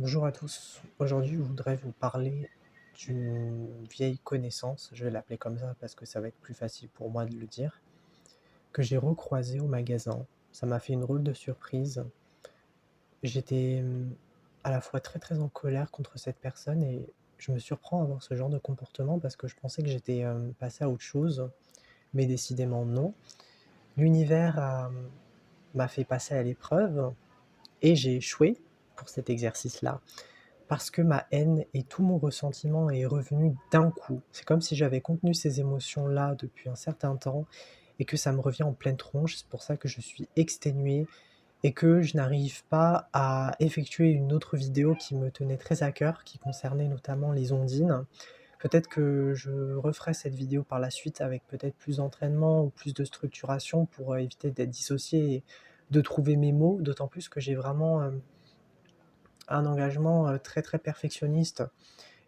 Bonjour à tous. Aujourd'hui, je voudrais vous parler d'une vieille connaissance, je vais l'appeler comme ça parce que ça va être plus facile pour moi de le dire, que j'ai recroisée au magasin. Ça m'a fait une drôle de surprise. J'étais à la fois très très en colère contre cette personne et je me surprends à avoir ce genre de comportement parce que je pensais que j'étais passé à autre chose, mais décidément non. L'univers m'a fait passer à l'épreuve et j'ai échoué pour cet exercice-là. Parce que ma haine et tout mon ressentiment est revenu d'un coup. C'est comme si j'avais contenu ces émotions-là depuis un certain temps et que ça me revient en pleine tronche. C'est pour ça que je suis exténué et que je n'arrive pas à effectuer une autre vidéo qui me tenait très à cœur, qui concernait notamment les ondines. Peut-être que je referai cette vidéo par la suite avec peut-être plus d'entraînement ou plus de structuration pour éviter d'être dissocié et de trouver mes mots, d'autant plus que j'ai vraiment un engagement très très perfectionniste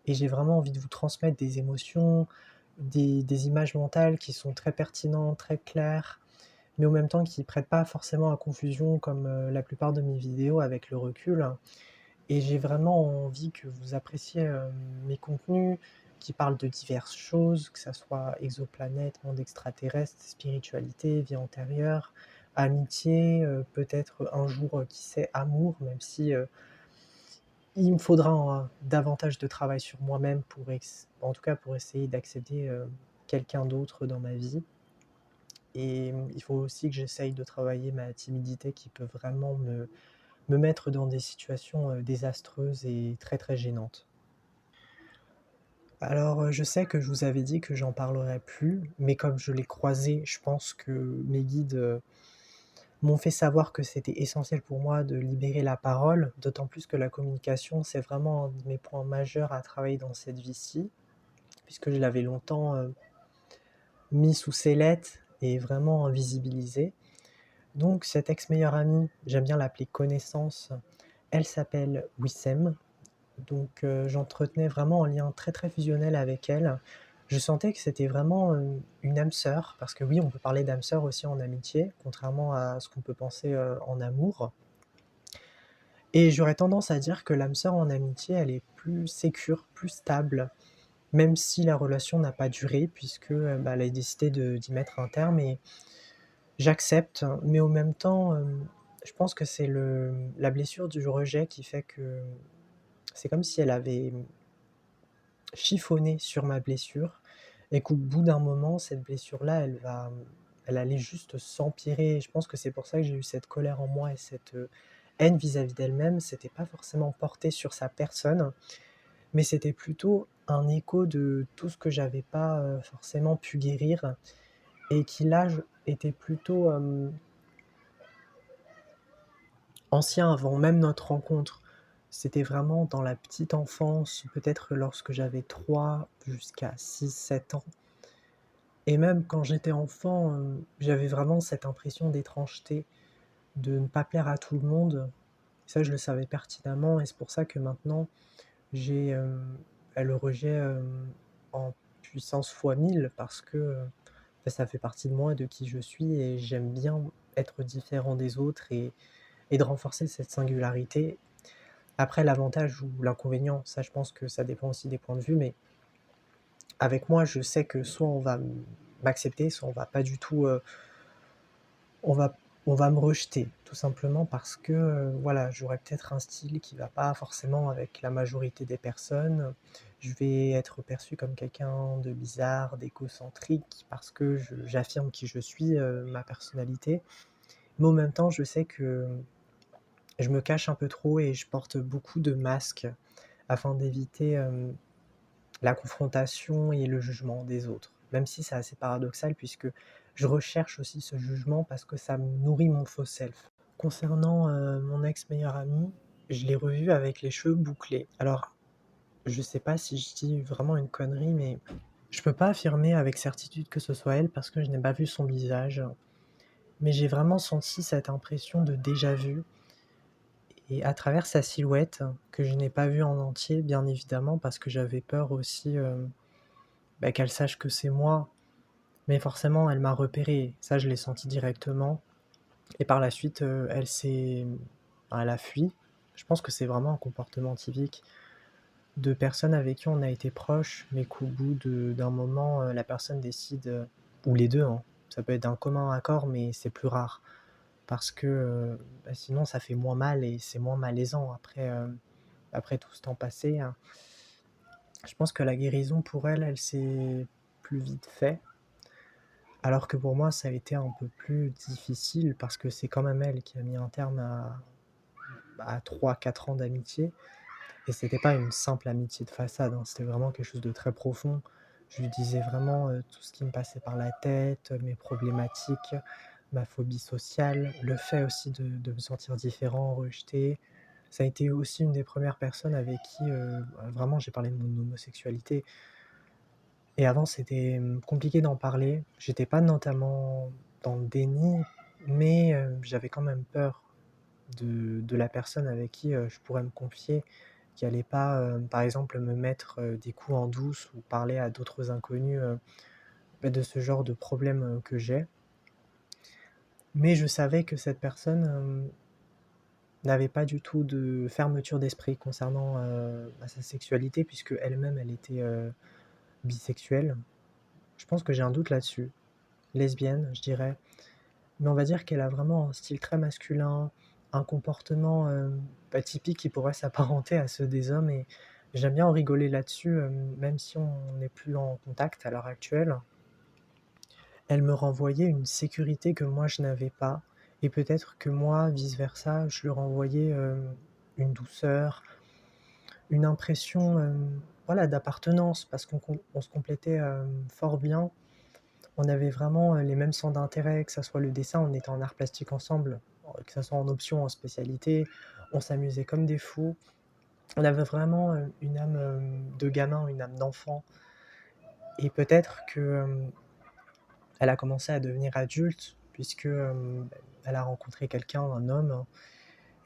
et j'ai vraiment envie de vous transmettre des émotions, des images mentales qui sont très pertinentes, très claires, mais en même temps qui prêtent pas forcément à confusion comme, la plupart de mes vidéos avec le recul et j'ai vraiment envie que vous appréciez, mes contenus qui parlent de diverses choses, que ça soit exoplanètes, monde extraterrestre, spiritualité, vie antérieure, amitié, peut-être un jour, qui sait, amour, même si, il me faudra davantage de travail sur moi-même pour en tout cas pour essayer d'accepter, quelqu'un d'autre dans ma vie et il faut aussi que j'essaye de travailler ma timidité qui peut vraiment me mettre dans des situations, désastreuses et très, très gênantes. Alors, je sais que je vous avais dit que j'en parlerai plus, mais comme je l'ai croisé, je pense que mes guides, m'ont fait savoir que c'était essentiel pour moi de libérer la parole, d'autant plus que la communication, c'est vraiment un de mes points majeurs à travailler dans cette vie-ci, puisque je l'avais longtemps, mis sous sellette et vraiment invisibilisé. Donc cette ex-meilleure amie, j'aime bien l'appeler connaissance, elle s'appelle Wissem, donc j'entretenais vraiment un lien très, très fusionnel avec elle. Je sentais que c'était vraiment, une âme sœur, parce que oui, on peut parler d'âme sœur aussi en amitié, contrairement à ce qu'on peut penser, en amour. Et j'aurais tendance à dire que l'âme sœur en amitié, elle est plus sécure, plus stable, même si la relation n'a pas duré puisque, bah, elle a décidé d'y mettre un terme et j'accepte, mais en même temps, je pense que c'est la blessure du rejet qui fait que c'est comme si elle avait chiffonné sur ma blessure et qu'au bout d'un moment, cette blessure-là, elle allait juste s'empirer. Je pense que c'est pour ça que j'ai eu cette colère en moi et cette, haine vis-à-vis d'elle-même. C'était pas forcément porté sur sa personne, mais c'était plutôt un écho de tout ce que j'avais pas, forcément pu guérir et qui là, je était plutôt, ancien avant même notre rencontre. C'était vraiment dans la petite enfance, peut-être lorsque j'avais 3 jusqu'à 6, 7 ans et même quand j'étais enfant, j'avais vraiment cette impression d'étrangeté, de ne pas plaire à tout le monde. Ça, je le savais pertinemment et c'est pour ça que maintenant j'ai, le rejet, en puissance fois 1000 parce que, bah, ça fait partie de moi, de qui je suis et j'aime bien être différent des autres et de renforcer cette singularité. Après l'avantage ou l'inconvénient, ça je pense que ça dépend aussi des points de vue, mais avec moi, je sais que soit on va m'accepter, soit on va pas du tout, on va on va me rejeter. Tout simplement parce que, voilà, j'aurais peut-être un style qui va pas forcément avec la majorité des personnes. Je vais être perçu comme quelqu'un de bizarre, d'égocentrique parce que j'affirme qui je suis, ma personnalité. Mais en même temps, je sais que je me cache un peu trop et je porte beaucoup de masques afin d'éviter, la confrontation et le jugement des autres. Même si c'est assez paradoxal puisque je recherche aussi ce jugement parce que ça me nourrit mon faux self. Concernant, mon ex meilleure amie, je l'ai revue avec les cheveux bouclés. Alors, je sais pas si je dis vraiment une connerie, mais je peux pas affirmer avec certitude que ce soit elle parce que je n'ai pas vu son visage, mais j'ai vraiment senti cette impression de déjà vu et à travers sa silhouette, que je n'ai pas vue en entier bien évidemment parce que j'avais peur aussi, bah, qu'elle sache que c'est moi, mais forcément elle m'a repéré, ça je l'ai senti directement et par la suite, elle a fui Je pense que c'est vraiment un comportement typique de personnes avec qui on a été proches, mais qu'au bout d'un moment, la personne décide, ou les 2, hein, ça peut être d'un commun accord, mais c'est plus rare. Parce que, bah, sinon ça fait moins mal et c'est moins malaisant après tout ce temps passé, hein. Je pense que la guérison pour elle, elle s'est plus vite fait, alors que pour moi ça a été un peu plus difficile parce que c'est quand même elle qui a mis un terme à 3-4 ans d'amitié. Et c'était pas une simple amitié de façade, hein, c'était vraiment quelque chose de très profond. Je lui disais vraiment, tout ce qui me passait par la tête, mes problématiques, ma phobie sociale, le fait aussi de me sentir différent, rejeté. Ça a été aussi une des premières personnes avec qui, bah, vraiment j'ai parlé de mon homosexualité et avant c'était, compliqué d'en parler. J'étais pas notamment dans le déni, mais, j'avais quand même peur de la personne avec qui, je pourrais me confier, qui allait pas, par exemple, me mettre, des coups en douce ou parler à d'autres inconnus, bah, de ce genre de problème, que j'ai. Mais je savais que cette personne, n'avait pas du tout de fermeture d'esprit concernant, bah, sa sexualité puisque elle-même elle était, bisexuelle. Je pense que j'ai un doute là-dessus. Lesbienne, je dirais. Mais on va dire qu'elle a vraiment un style très masculin, un comportement, bah, typique qui pourrait s'apparenter à ceux des hommes et j'aime bien en rigoler là-dessus, même si on n'est plus en contact à l'heure actuelle. Elle me renvoyait une sécurité que moi je n'avais pas et peut-être que moi, vice versa, je lui renvoyais, une douceur, une impression, voilà, d'appartenance parce on se complétait, fort bien. On avait vraiment, les mêmes centres d'intérêt, que ça soit le dessin, on était en arts plastiques ensemble, que ça soit en option, en spécialité. On s'amusait comme des fous. On avait vraiment, une âme, de gamin, une âme d'enfant et peut-être que, elle a commencé à devenir adulte puisque, elle a rencontré quelqu'un, un homme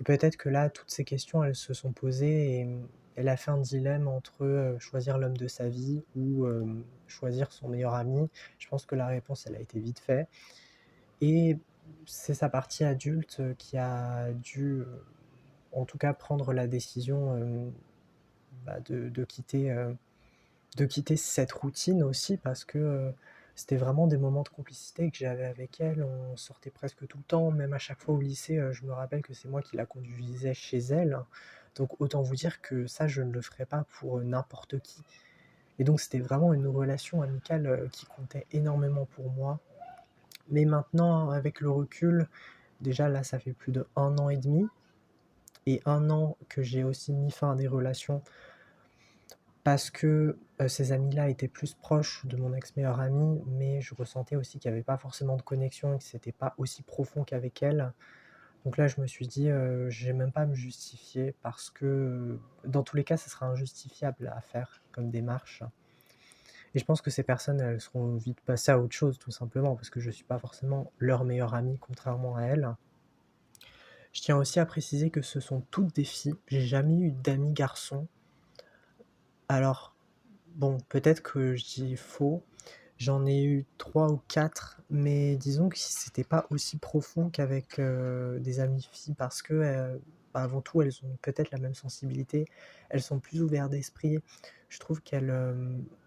et peut-être que là, toutes ces questions, elles se sont posées et elle a fait un dilemme entre, choisir l'homme de sa vie ou, choisir son meilleur ami. Je pense que la réponse, elle a été vite faite. Et c'est sa partie adulte, qui a dû, en tout cas prendre la décision, bah, de quitter cette routine aussi parce que, c'était vraiment des moments de complicité que j'avais avec elle. On sortait presque tout le temps, même à chaque fois au lycée, je me rappelle que c'est moi qui la conduisais chez elle. Donc autant vous dire que ça, je ne le ferais pas pour, n'importe qui. Et donc c'était vraiment une relation amicale, qui comptait énormément pour moi. Mais maintenant, avec le recul, déjà là, ça fait plus d'1 an et demi et 1 an que j'ai aussi mis fin à des relations parce que, ces amis-là étaient plus proches de mon ex-meilleure amie, mais je ressentais aussi qu'il y avait pas forcément de connexion et que c'était pas aussi profond qu'avec elle. Donc là, je me suis dit, j'ai même pas à me justifier parce que, dans tous les cas, ça sera injustifiable à faire comme démarche et je pense que ces personnes, elles seront vite passées à autre chose tout simplement parce que je suis pas forcément leur meilleure amie contrairement à elles. Je tiens aussi à préciser que ce sont toutes des filles. J'ai jamais eu d'amis garçons. Alors, bon, peut-être que je dis faux. J'en ai eu 3 ou 4, mais disons que c'était pas aussi profond qu'avec, des amies filles parce que, bah, avant tout, elles ont peut-être la même sensibilité. Elles sont plus ouvertes d'esprit. Je trouve qu'elles,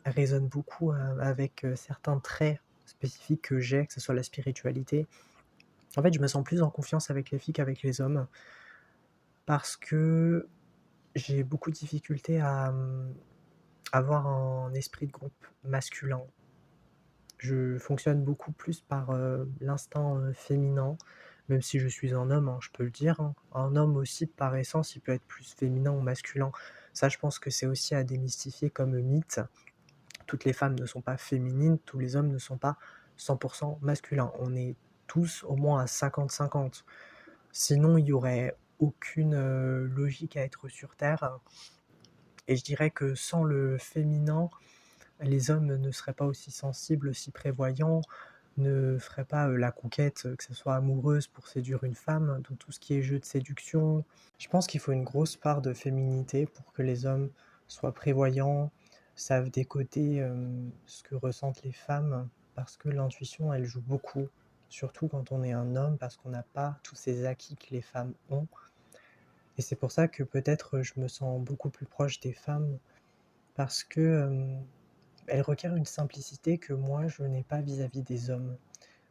résonnent beaucoup, avec, certains traits spécifiques que j'ai, que ce soit la spiritualité. En fait, je me sens plus en confiance avec les filles qu'avec les hommes parce que j'ai beaucoup de difficultés à, avoir un esprit de groupe masculin. Je fonctionne beaucoup plus par, l'instinct, féminin, même si je suis un homme, hein, je peux le dire, hein. Un homme aussi, par essence, il peut être plus féminin ou masculin. Ça, je pense que c'est aussi à démystifier comme mythe. Toutes les femmes ne sont pas féminines, tous les hommes ne sont pas 100 masculins. On est tous au moins à 50-50. Sinon, il y aurait aucune, logique à être sur terre et je dirais que sans le féminin, les hommes ne seraient pas aussi sensibles, aussi prévoyants, ne feraient pas, la conquête, que ce soit amoureuse pour séduire une femme, donc tout ce qui est jeu de séduction. Je pense qu'il faut une grosse part de féminité pour que les hommes soient prévoyants, savent décoder, ce que ressentent les femmes, parce que l'intuition, elle joue beaucoup, surtout quand on est un homme, parce qu'on n'a pas tous ces acquis que les femmes ont Et c'est pour ça que peut-être je me sens beaucoup plus proche des femmes parce que elles requièrent une simplicité que moi je n'ai pas vis-à-vis des hommes.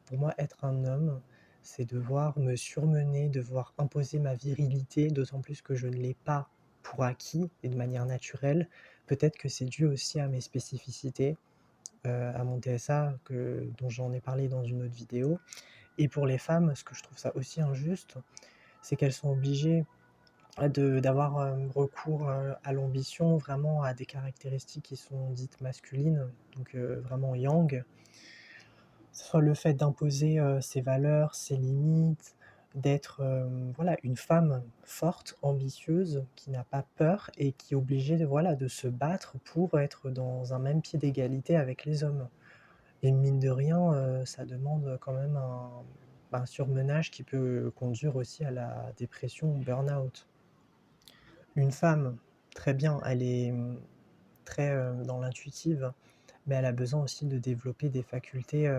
Pour moi, être un homme, c'est devoir me surmener, devoir imposer ma virilité, d'autant plus que je ne l'ai pas pour acquis et de manière naturelle. Peut-être que c'est dû aussi à mes spécificités, à mon TSA dont j'en ai parlé dans une autre vidéo. Et pour les femmes, ce que je trouve ça aussi injuste, c'est qu'elles sont obligées d'avoir recours à l'ambition, vraiment à des caractéristiques qui sont dites masculines, donc vraiment yang. Soit le fait d'imposer ses valeurs, ses limites, d'être voilà, une femme forte, ambitieuse, qui n'a pas peur et qui est obligée voilà, de se battre pour être dans un même pied d'égalité avec les hommes. Et mine de rien, ça demande quand même un surmenage qui peut conduire aussi à la dépression ou burn-out. Une femme, très bien, elle est très dans l'intuitive, mais elle a besoin aussi de développer des facultés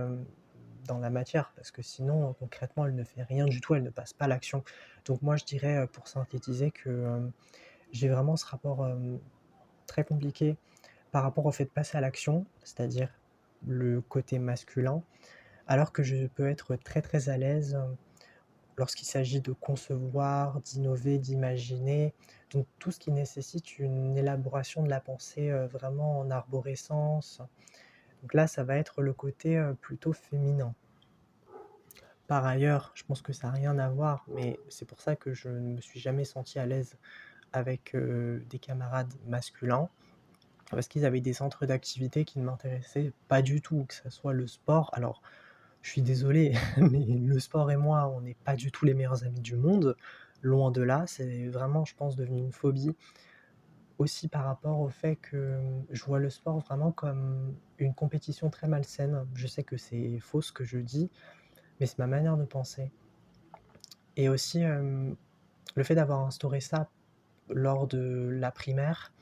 dans la matière, parce que sinon, concrètement, elle ne fait rien du tout, elle ne passe pas à l'action. Donc moi, je dirais, pour synthétiser, que j'ai vraiment ce rapport très compliqué par rapport au fait de passer à l'action, c'est-à-dire le côté masculin, alors que je peux être très très à l'aise lorsqu'il s'agit de concevoir, d'innover, d'imaginer, donc tout ce qui nécessite une élaboration de la pensée vraiment en arborescence. Donc là, ça va être le côté plutôt féminin. Par ailleurs, je pense que ça n'a rien à voir, mais c'est pour ça que je ne me suis jamais senti à l'aise avec des camarades masculins, parce qu'ils avaient des centres d'activité qui ne m'intéressaient pas du tout, que ce soit le sport. Alors, je suis désolé, mais le sport et moi, on n'est pas du tout les meilleurs amis du monde. Loin de là, c'est vraiment, je pense, devenu une phobie. Aussi par rapport au fait que je vois le sport vraiment comme une compétition très malsaine. Je sais que c'est faux ce que je dis, mais c'est ma manière de penser. Et aussi, le fait d'avoir instauré ça lors de la primaire,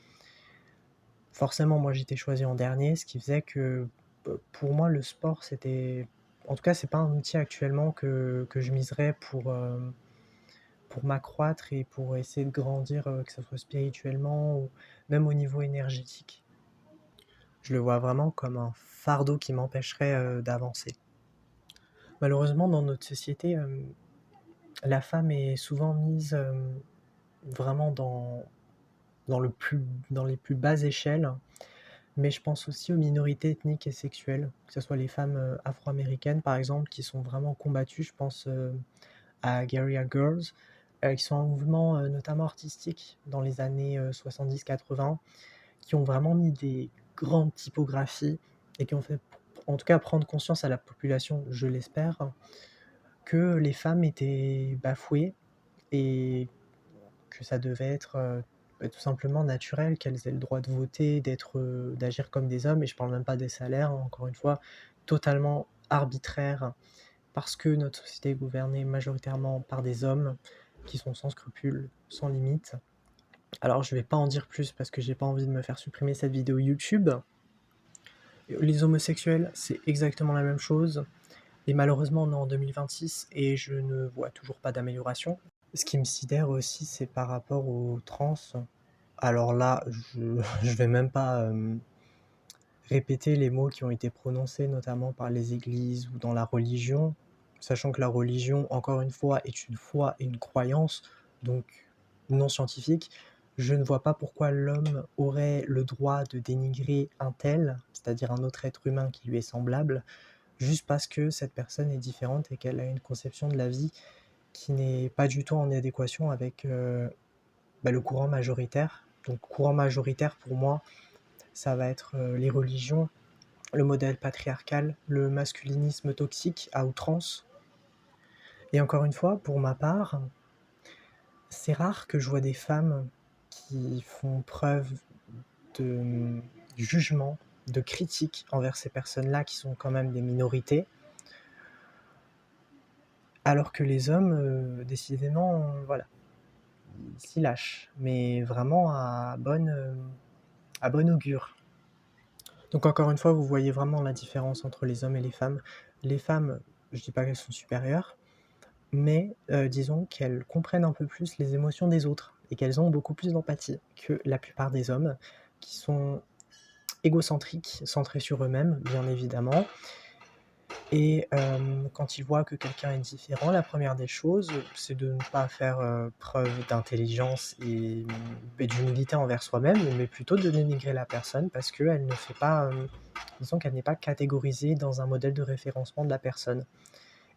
forcément, moi j'étais choisi en dernier, ce qui faisait que pour moi, le sport, c'était. En tout cas, c'est pas un outil actuellement que je miserais pour m'accroître et pour essayer de grandir, que ce soit spirituellement ou même au niveau énergétique. Je le vois vraiment comme un fardeau qui m'empêcherait d'avancer. Malheureusement, dans notre société, la femme est souvent mise vraiment dans, dans les plus basses échelles, mais je pense aussi aux minorités ethniques et sexuelles, que ce soit les femmes afro-américaines par exemple, qui sont vraiment combattues. Je pense à Guerrilla Girls, qui sont un mouvement notamment artistique dans les années 70-80, qui ont vraiment mis des grandes typographies et qui ont fait, en tout cas, prendre conscience à la population, je l'espère, que les femmes étaient bafouées et que ça devait être tout simplement naturel, qu'elles aient le droit de voter, d'agir comme des hommes, et je parle même pas des salaires, hein, encore une fois, totalement arbitraire, parce que notre société est gouvernée majoritairement par des hommes qui sont sans scrupules, sans limite. Alors je vais pas en dire plus parce que j'ai pas envie de me faire supprimer cette vidéo YouTube. Les homosexuels, c'est exactement la même chose. Et malheureusement, on est en 2026 et je ne vois toujours pas d'amélioration. Ce qui me sidère aussi, c'est par rapport aux trans. Alors là, je vais même pas répéter les mots qui ont été prononcés, notamment par les églises ou dans la religion, sachant que la religion, encore une fois, est une foi et une croyance, donc non scientifique. Je ne vois pas pourquoi l'homme aurait le droit de dénigrer un tel, c'est-à-dire un autre être humain qui lui est semblable, juste parce que cette personne est différente et qu'elle a une conception de la vie qui n'est pas du tout en adéquation avec le courant majoritaire. Donc courant majoritaire pour moi, ça va être les religions, le modèle patriarcal, le masculinisme toxique à outrance. Et encore une fois, pour ma part, c'est rare que je vois des femmes qui font preuve de jugement, de critique envers ces personnes-là qui sont quand même des minorités, alors que les hommes, décidément, voilà, ils s'y lâchent, mais vraiment à bon augure. Donc encore une fois, vous voyez vraiment la différence entre les hommes et les femmes. Les femmes, je dis pas qu'elles sont supérieures, mais disons qu'elles comprennent un peu plus les émotions des autres. et qu'elles ont beaucoup plus d'empathie que la plupart des hommes qui sont égocentriques, centrés sur eux-mêmes, bien évidemment. Et quand ils voient que quelqu'un est différent, la première des choses, c'est de ne pas faire, preuve d'intelligence et d'humilité envers soi-même, mais plutôt de dénigrer la personne parce qu'elle ne fait pas, disons qu'elle n'est pas catégorisée dans un modèle de référencement de la personne.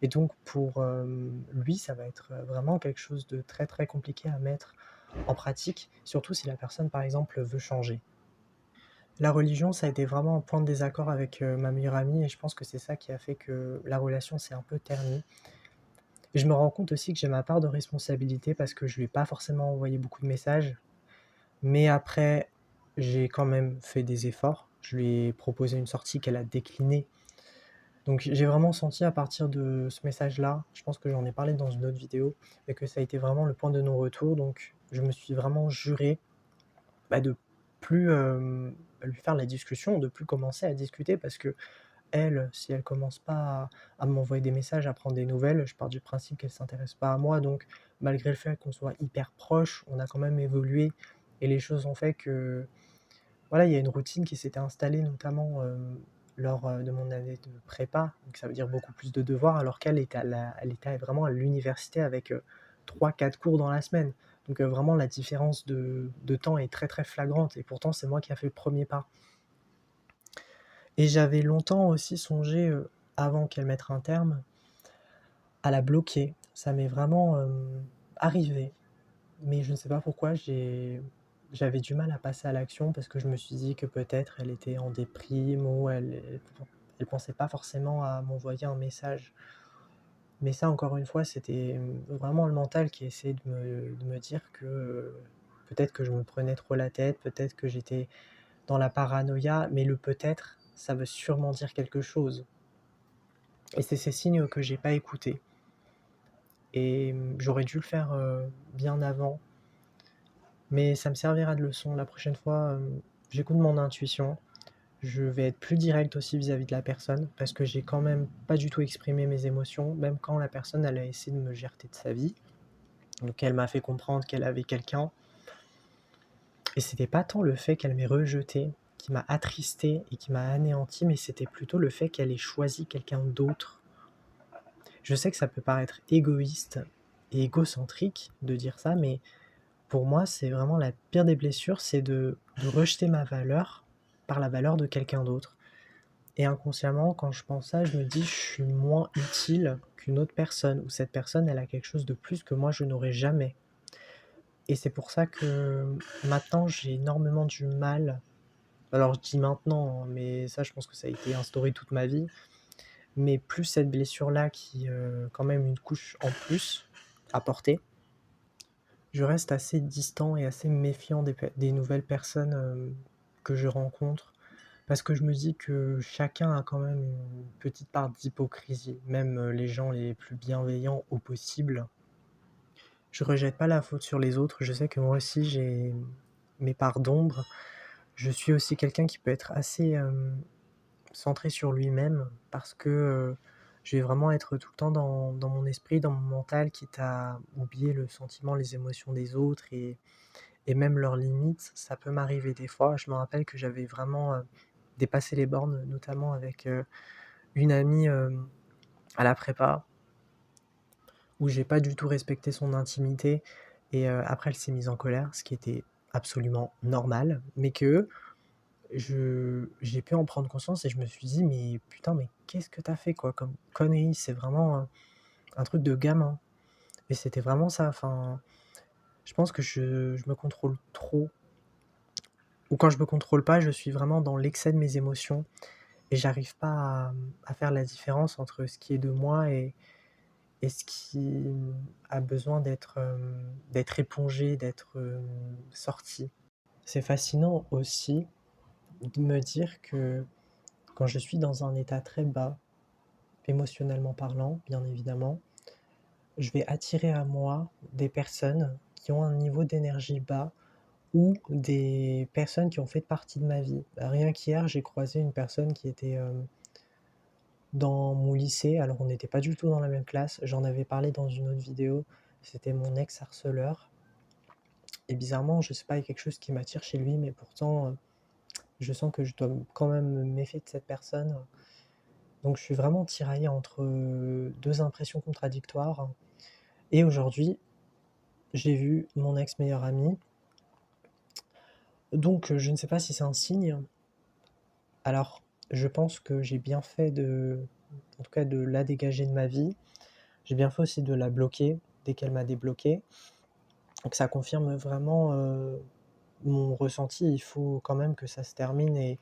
Et donc pour, lui, ça va être, vraiment quelque chose de très, très compliqué à mettre en pratique, surtout si la personne, par exemple, veut changer. La religion, ça a été vraiment un point de désaccord avec, ma meilleure amie et je pense que c'est ça qui a fait que la relation s'est un peu ternie. Et je me rends compte aussi que j'ai ma part de responsabilité parce que je lui ai pas forcément envoyé beaucoup de messages, mais après, j'ai quand même fait des efforts. Je lui ai proposé une sortie qu'elle a déclinée. Donc j'ai vraiment senti à partir de ce message-là, je pense que j'en ai parlé dans une autre vidéo, mais que ça a été vraiment le point de non-retour. Donc je me suis vraiment juré, de plus, lui faire la discussion, de plus commencer à discuter parce qu'elle, si elle commence pas à m'envoyer des messages, à prendre des nouvelles, je pars du principe qu'elle s'intéresse pas à moi. Donc malgré le fait qu'on soit hyper proches, on a quand même évolué et les choses ont fait que, voilà, il y a une routine qui s'était installée notamment, lors, de mon année de prépa, donc ça veut dire beaucoup plus de devoirs alors qu'elle était elle était vraiment à l'université avec, 3-4 cours dans la semaine. Donc, vraiment la différence de temps est très, très flagrante et pourtant c'est moi qui a fait le premier pas. Et j'avais longtemps aussi songé, avant qu'elle mette un terme, à la bloquer. Ça m'est vraiment, arrivé, mais je ne sais pas pourquoi j'avais du mal à passer à l'action parce que je me suis dit que peut-être elle était en déprime ou elle pensait pas forcément à m'envoyer un message. Mais ça encore une fois, c'était, vraiment le mental qui essayait de me dire que, peut-être que je me prenais trop la tête, peut-être que j'étais dans la paranoïa, mais le peut-être, ça veut sûrement dire quelque chose et c'est ces signes que j'ai pas écoutés et j'aurais dû le faire, bien avant. Mais ça me servira de leçon. La prochaine fois, j'écoute mon intuition. Je vais être plus direct aussi vis-à-vis de la personne parce que j'ai quand même pas du tout exprimé mes émotions, même quand la personne, elle a essayé de me jeter de sa vie. Donc elle m'a fait comprendre qu'elle avait quelqu'un et c'était pas tant le fait qu'elle m'ait rejeté qui m'a attristé et qui m'a anéanti, mais c'était plutôt le fait qu'elle ait choisi quelqu'un d'autre. Je sais que ça peut paraître égoïste et égocentrique de dire ça, mais pour moi, c'est vraiment la pire des blessures, c'est de rejeter ma valeur par la valeur de quelqu'un d'autre. Et inconsciemment, quand je pense ça, je me dis: «Je suis moins utile qu'une autre personne» ou «Cette personne, elle a quelque chose de plus que moi je n'aurais jamais» et c'est pour ça que maintenant, j'ai énormément du mal, alors je dis maintenant, hein, mais ça, je pense que ça a été instauré toute ma vie, mais plus cette blessure-là qui, quand même une couche en plus à porter, je reste assez distant et assez méfiant des nouvelles personnes, que je rencontre. Parce que je me dis que chacun a quand même une petite part d'hypocrisie, même, les gens les plus bienveillants au possible. Je rejette pas la faute sur les autres, je sais que moi aussi j'ai mes parts d'ombre. Je suis aussi quelqu'un qui peut être assez, centré sur lui-même parce que, je vais vraiment être tout le temps dans mon esprit, dans mon mental, quitte à oublier le sentiment, les émotions des autres et même leurs limites. Ça peut m'arriver des fois. Je me rappelle que j'avais vraiment, dépassé les bornes, notamment avec, une amie, à la prépa, où j'ai pas du tout respecté son intimité et après elle s'est mise en colère, ce qui était absolument normal, mais que j'ai pu en prendre conscience et je me suis dit: «Mais putain, mais qu'est-ce que tu as fait quoi comme connerie?» C'est vraiment, un truc de gamin et c'était vraiment ça. Enfin, je pense que je me contrôle trop ou quand je me contrôle pas, je suis vraiment dans l'excès de mes émotions et j'arrive pas à faire la différence entre ce qui est de moi et ce qui, a besoin d'être épongé, d'être, sorti. C'est fascinant aussi de me dire que quand je suis dans un état très bas, émotionnellement parlant, bien évidemment, je vais attirer à moi des personnes qui ont un niveau d'énergie bas ou des personnes qui ont fait partie de ma vie. Rien qu'hier, j'ai croisé une personne qui était, dans mon lycée, alors on n'était pas du tout dans la même classe, j'en avais parlé dans une autre vidéo, c'était mon ex-harceleur et bizarrement, je sais pas, il y a quelque chose qui m'attire chez lui, mais pourtant, je sens que je dois quand même me méfier de cette personne. Donc je suis vraiment tiraillé entre, 2 impressions contradictoires et aujourd'hui, j'ai vu mon ex meilleur ami, donc je ne sais pas si c'est un signe. Alors, je pense que j'ai bien fait en tout cas de la dégager de ma vie. J'ai bien fait aussi de la bloquer dès qu'elle m'a débloqué. Donc ça confirme vraiment, mon ressenti. Il faut quand même que ça se termine et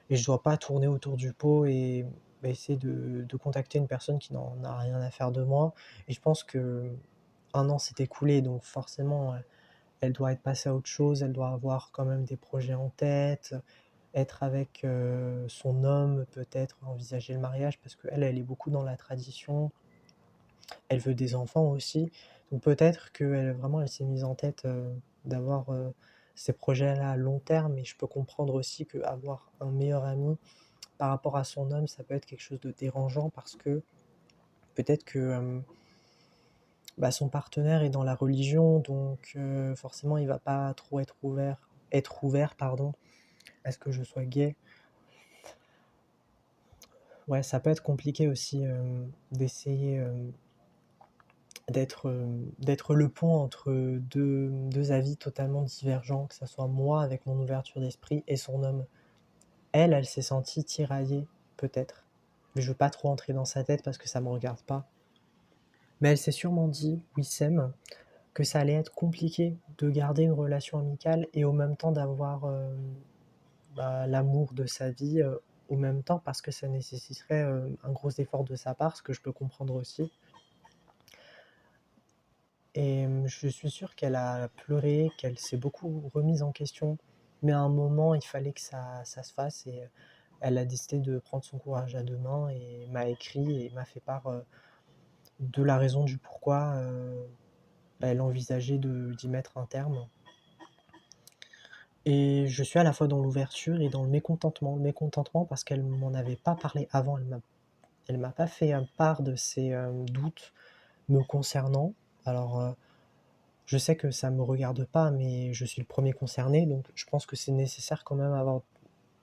je dois pas tourner autour du pot et essayer de contacter une personne qui n'en a rien à faire de moi et je pense que un an s'est écoulé donc forcément, elle doit être passée à autre chose, elle doit avoir quand même des projets en tête, être avec, son homme, peut-être envisager le mariage parce qu'elle, elle est beaucoup dans la tradition. Elle veut des enfants aussi, donc peut-être qu'elle vraiment elle s'est mise en tête, d'avoir, ces projets-là à long terme et je peux comprendre aussi qu'avoir un meilleur ami par rapport à son homme, ça peut être quelque chose de dérangeant parce que peut-être que, bah, son partenaire est dans la religion donc forcément il va pas trop être ouvert, pardon, à ce que je sois gay. Ouais, ça peut être compliqué aussi, d'essayer, d'être le pont entre deux avis totalement divergents, que ça soit moi avec mon ouverture d'esprit et son homme. Elle, elle s'est sentie tiraillée, peut-être. Mais je veux pas trop entrer dans sa tête parce que ça me regarde pas. Mais elle s'est sûrement dit, Wissem, que ça allait être compliqué de garder une relation amicale et au même temps d'avoir, bah, l'amour de sa vie, au même temps parce que ça nécessiterait, un gros effort de sa part, ce que je peux comprendre aussi. Et je suis sûr qu'elle a pleuré, qu'elle s'est beaucoup remise en question, mais à un moment, il fallait que ça se fasse et elle a décidé de prendre son courage à 2 mains et m'a écrit et m'a fait part, de la raison du pourquoi, bah, elle envisageait d'y mettre un terme. Et je suis à la fois dans l'ouverture et dans le mécontentement. Le mécontentement parce qu'elle m'en avait pas parlé avant, elle m'a pas fait, part de ses, doutes me concernant. Alors, je sais que ça me regarde pas, mais je suis le premier concerné, donc je pense que c'est nécessaire quand même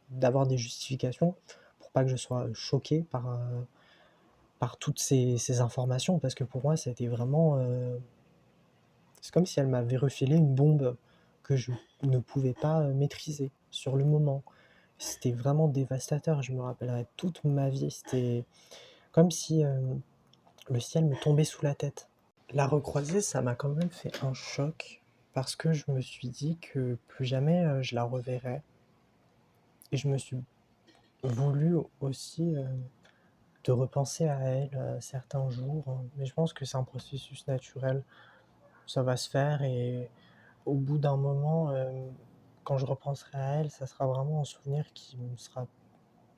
d'avoir des justifications pour pas que je sois choqué par toutes ces informations. Parce que pour moi, ça a été vraiment, c'est comme si elle m'avait refilé une bombe que je ne pouvais pas, maîtriser sur le moment. C'était vraiment dévastateur, je me rappellerai toute ma vie. C'était comme si, le ciel me tombait sous la tête. La recroiser, ça m'a quand même fait un choc parce que je me suis dit que plus jamais, je la reverrais et je me suis voulu aussi, de repenser à elle, certains jours, mais je pense que c'est un processus naturel. Ça va se faire et au bout d'un moment, quand je repenserai à elle, ça sera vraiment un souvenir qui me sera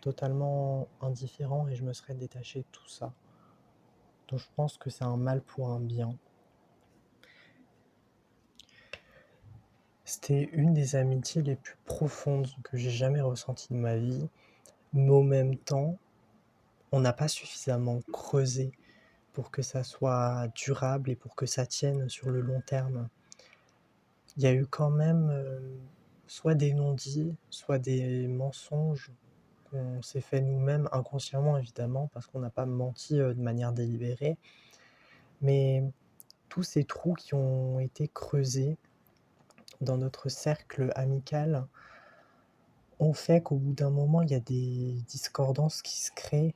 totalement indifférent et je me serai détaché de tout ça. Donc je pense que c'est un mal pour un bien. C'était une des amitiés les plus profondes que j'ai jamais ressenties de ma vie, mais au même temps, on n'a pas suffisamment creusé pour que ça soit durable et pour que ça tienne sur le long terme. Il y a eu quand même, soit des non-dits, soit des mensonges qu'on s'est fait nous-mêmes inconsciemment évidemment, parce qu'on n'a pas menti, de manière délibérée, mais tous ces trous qui ont été creusés dans notre cercle amical ont fait qu'au bout d'un moment, il y a des discordances qui se créent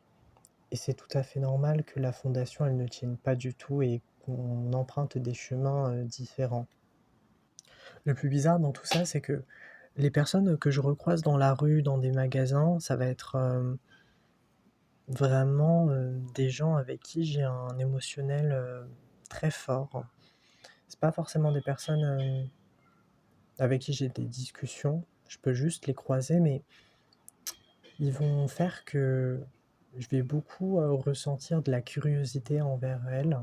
et c'est tout à fait normal que la fondation, elle ne tienne pas du tout et qu'on emprunte des chemins, différents. Le plus bizarre dans tout ça, c'est que les personnes que je recroise dans la rue, dans des magasins, ça va être, vraiment, des gens avec qui j'ai un émotionnel, très fort. C'est pas forcément des personnes, avec qui j'ai des discussions, je peux juste les croiser, mais ils vont faire que je vais beaucoup, ressentir de la curiosité envers elles.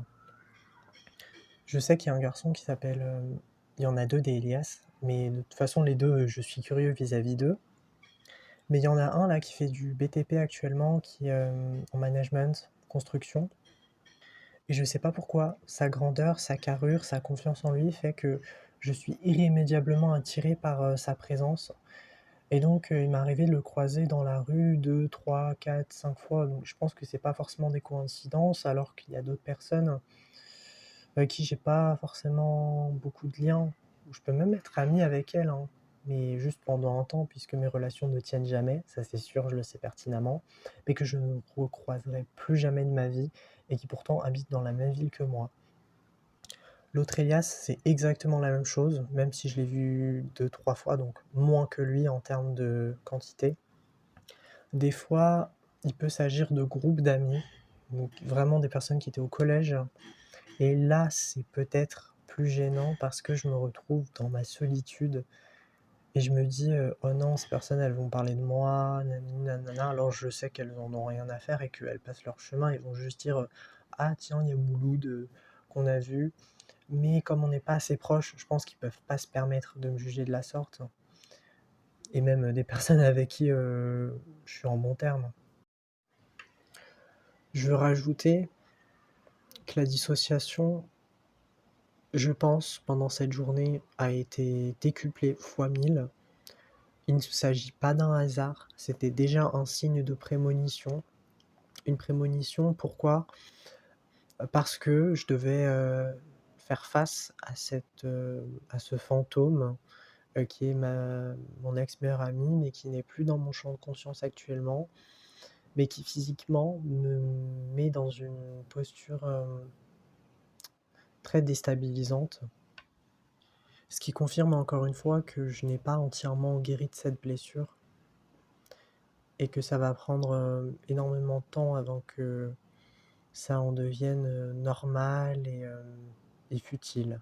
Je sais qu'il y a un garçon qui s'appelle, il y en a 2 des Elias, mais de toute façon les 2, je suis curieux vis-à-vis d'eux. Mais il y en a un là qui fait du BTP actuellement, qui est, en management, construction et je sais pas pourquoi, sa grandeur, sa carrure, sa confiance en lui fait que je suis irrémédiablement attiré par, sa présence et donc il m'est arrivé de le croiser dans la rue 2, 3, 4, 5 fois, donc je pense que c'est pas forcément des coïncidences, alors qu'il y a d'autres personnes avec qui j'ai pas forcément beaucoup de liens, ou je peux même être ami avec elles, hein, mais juste pendant un temps puisque mes relations ne tiennent jamais, ça c'est sûr, je le sais pertinemment, mais que je ne recroiserai plus jamais de ma vie et qui pourtant habite dans la même ville que moi. L'autre Elias, c'est exactement la même chose, même si je l'ai vu 2, 3 fois, donc moins que lui en termes de quantité. Des fois, il peut s'agir de groupes d'amis, donc vraiment des personnes qui étaient au collège, et là, c'est peut-être plus gênant parce que je me retrouve dans ma solitude et je me dis, «Oh non, ces personnes, elles vont parler de moi, nani nanana», alors je sais qu'elles en ont rien à faire et qu'elles passent leur chemin. Ils vont juste dire, «Ah tiens, il y a Mouloud, qu'on a vu». Mais comme on n'est pas assez proches, je pense qu'ils peuvent pas se permettre de me juger de la sorte, et même, des personnes avec qui, je suis en bons termes. Je veux rajouter que la dissociation, je pense, pendant cette journée, a été décuplée fois 1000. Il ne s'agit pas d'un hasard, c'était déjà un signe de prémonition. Une prémonition, pourquoi? Parce que je devais, faire face à ce fantôme, qui est mon ex-meilleure amie, mais qui n'est plus dans mon champ de conscience actuellement, mais qui physiquement me met dans une posture, très déstabilisante. Ce qui confirme encore une fois que je n'ai pas entièrement guéri de cette blessure et que ça va prendre, énormément de temps avant que ça en devienne, normal et futile.